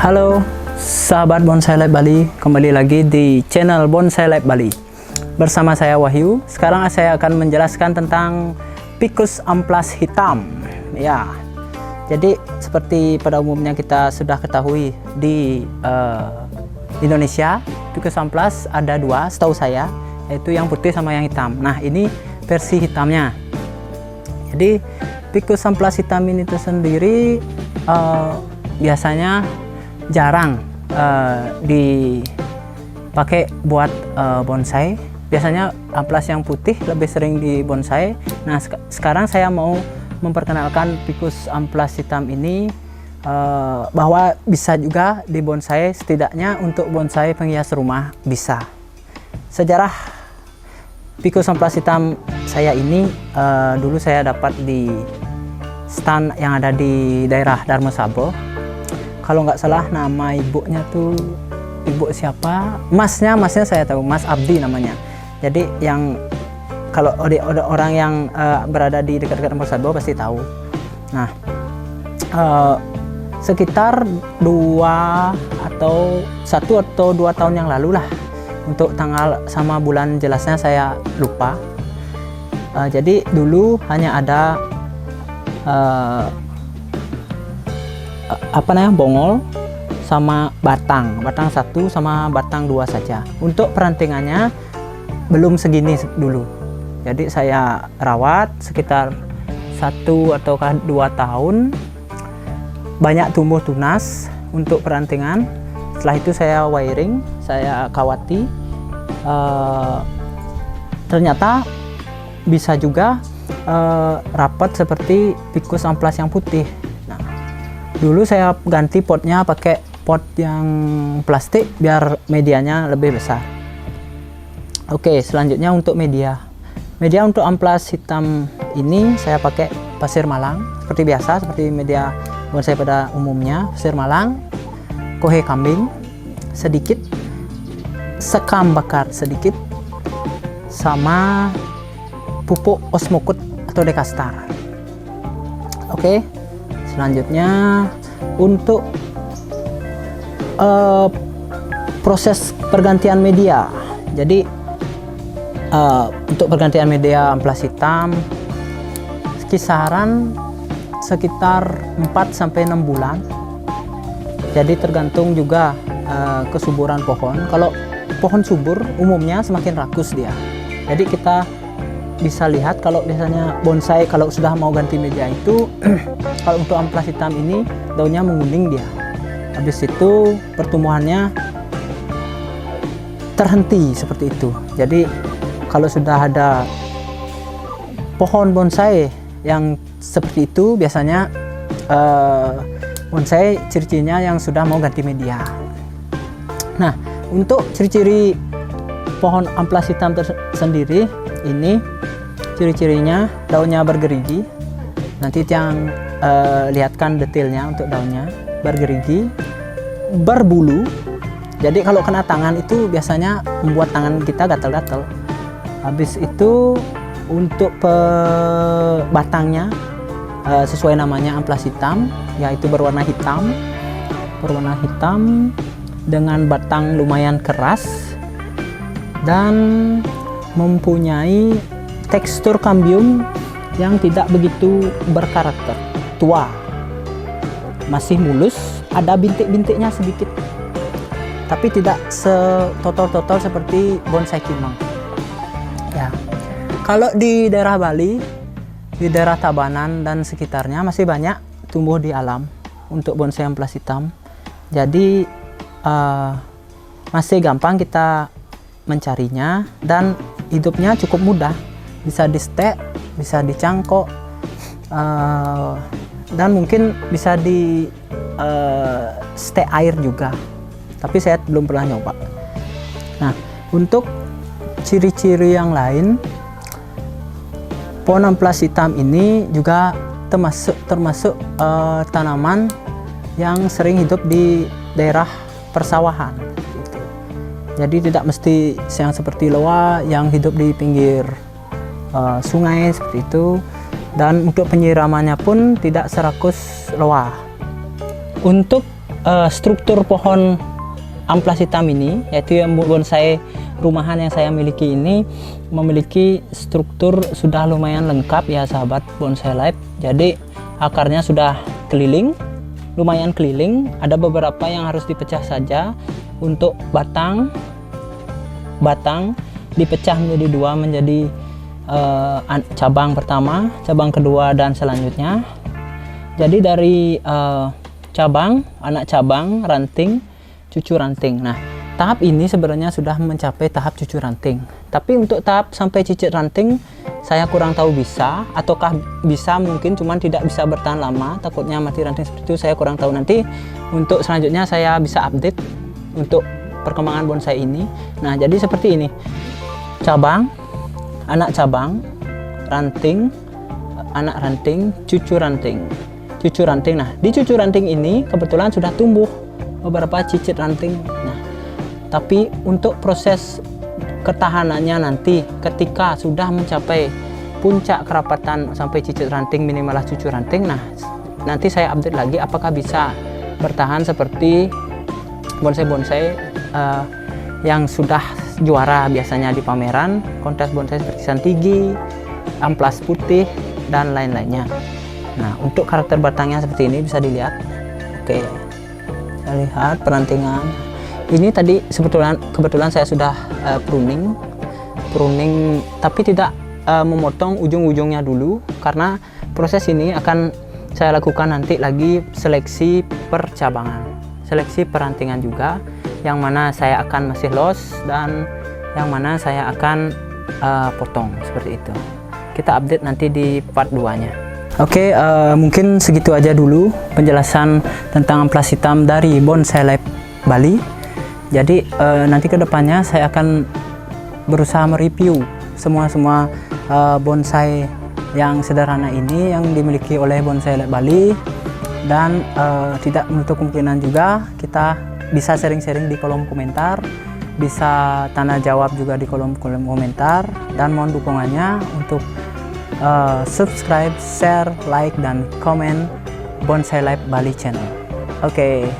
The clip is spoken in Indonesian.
Halo sahabat Bonsai Lab Bali, kembali lagi di channel Bonsai Lab Bali bersama saya Wahyu. Sekarang saya akan menjelaskan tentang Ficus amplas hitam. Ya, jadi seperti pada umumnya kita sudah ketahui di Indonesia, Ficus amplas ada dua setahu saya, yaitu yang putih sama yang hitam. Nah, ini versi hitamnya. Jadi Ficus amplas hitam ini sendiri biasanya jarang dipakai buat bonsai. Biasanya amplas yang putih lebih sering di bonsai. Nah, sekarang saya mau memperkenalkan Ficus amplas hitam ini, bahwa bisa juga di bonsai, setidaknya untuk bonsai penghias rumah bisa. Sejarah Ficus amplas hitam saya ini dulu saya dapat di stand yang ada di daerah Darmo Sabo. Kalau nggak salah nama ibunya tuh ibu siapa, masnya saya tahu, Mas Abdi namanya. Jadi yang kalau ada orang yang berada di dekat-dekat Darmo Sabo pasti tahu. Nah, sekitar 1 atau 2 tahun yang lalu lah, untuk tanggal sama bulan jelasnya saya lupa. Jadi dulu hanya ada bongol sama batang 1 sama batang 2 saja. Untuk perantingannya belum segini dulu. Jadi saya rawat sekitar 1 atau 2 tahun, banyak tumbuh tunas untuk perantingan. Setelah itu saya wiring, saya kawati, ternyata bisa juga rapat seperti Ficus amplas yang putih. Nah, dulu saya ganti potnya pakai pot yang plastik biar medianya lebih besar. Oke, selanjutnya untuk media untuk amplas hitam ini saya pakai pasir malang seperti biasa, seperti media bonsai pada umumnya. Pasir malang, kohe kambing sedikit, sekam bakar sedikit, sama pupuk osmokut atau dekastar. Oke, selanjutnya untuk proses pergantian media. Jadi untuk pergantian media amplas hitam kisaran sekitar 4-6 bulan. Jadi tergantung juga kesuburan pohon. Kalau pohon subur umumnya semakin rakus dia. Jadi kita bisa lihat kalau biasanya bonsai kalau sudah mau ganti media itu kalau untuk amplas hitam ini daunnya menguning dia. Habis itu pertumbuhannya terhenti seperti itu. Jadi kalau sudah ada pohon bonsai yang seperti itu, biasanya bonsai ciri-cirinya yang sudah mau ganti media. Nah, untuk ciri-ciri pohon amplas hitam sendiri ini, ciri-cirinya daunnya bergerigi. Nanti yang lihatkan detailnya untuk daunnya bergerigi, berbulu. Jadi kalau kena tangan itu biasanya membuat tangan kita gatal-gatal. Habis itu untuk batangnya sesuai namanya amplas hitam, yaitu berwarna hitam dengan batang lumayan keras dan mempunyai tekstur kambium yang tidak begitu berkarakter, tua, masih mulus, ada bintik-bintiknya sedikit, tapi tidak setotol-totol seperti bonsai kimang. Ya, kalau di daerah Bali, di daerah Tabanan dan sekitarnya masih banyak tumbuh di alam untuk bonsai amplas hitam. Jadi masih gampang kita mencarinya dan hidupnya cukup mudah, bisa di stek, bisa dicangkok, dan mungkin bisa di stek air juga, tapi saya belum pernah nyoba. Nah, untuk ciri-ciri yang lain, pohon amplas hitam ini juga termasuk tanaman yang sering hidup di daerah persawahan. Jadi tidak mesti yang seperti loa yang hidup di pinggir sungai seperti itu, dan untuk penyiramannya pun tidak serakus loa. Untuk struktur pohon amplas hitam ini, yaitu yang bonsai rumahan yang saya miliki ini, memiliki struktur sudah lumayan lengkap ya sahabat Bonsai Life. Jadi akarnya sudah keliling, lumayan keliling. Ada beberapa yang harus dipecah saja. Untuk batang dipecah menjadi dua, menjadi cabang pertama, cabang kedua, dan selanjutnya. Jadi dari anak cabang, ranting, cucu ranting. Nah, tahap ini sebenarnya sudah mencapai tahap cucu ranting. Tapi untuk tahap sampai cicit ranting, saya kurang tahu bisa, ataukah bisa mungkin, cuman tidak bisa bertahan lama. Takutnya mati ranting seperti itu, saya kurang tahu. Nanti untuk selanjutnya saya bisa update untuk perkembangan bonsai ini. Nah, jadi seperti ini. Cabang, anak cabang, ranting, anak ranting, cucu ranting. Cucu ranting. Nah, di cucu ranting ini kebetulan sudah tumbuh beberapa cicit ranting. Nah, tapi untuk proses ketahanannya nanti ketika sudah mencapai puncak kerapatan sampai cicit ranting, minimal cucu ranting, nah nanti saya update lagi apakah bisa bertahan seperti bonsai-bonsai yang sudah juara biasanya di pameran kontes bonsai seperti Santigi, amplas putih, dan lain-lainnya. Nah, untuk karakter batangnya seperti ini bisa dilihat. Oke, kita lihat perantingan. Ini tadi kebetulan saya sudah pruning, tapi tidak memotong ujung-ujungnya dulu, karena proses ini akan saya lakukan nanti lagi seleksi percabangan, seleksi perantingan juga, yang mana saya akan masih los dan yang mana saya akan potong seperti itu. Kita update nanti di part 2-nya. Oke, mungkin segitu aja dulu penjelasan tentang amplas hitam dari Bonsai Life Bali. Jadi nanti kedepannya saya akan berusaha mereview semua bonsai yang sederhana ini yang dimiliki oleh Bonsai Life Bali, dan tidak menutup kemungkinan juga kita bisa sharing-sharing di kolom komentar, bisa tanya jawab juga di kolom komentar, dan mohon dukungannya untuk subscribe, share, like, dan komen Bonsai Life Bali channel. Oke.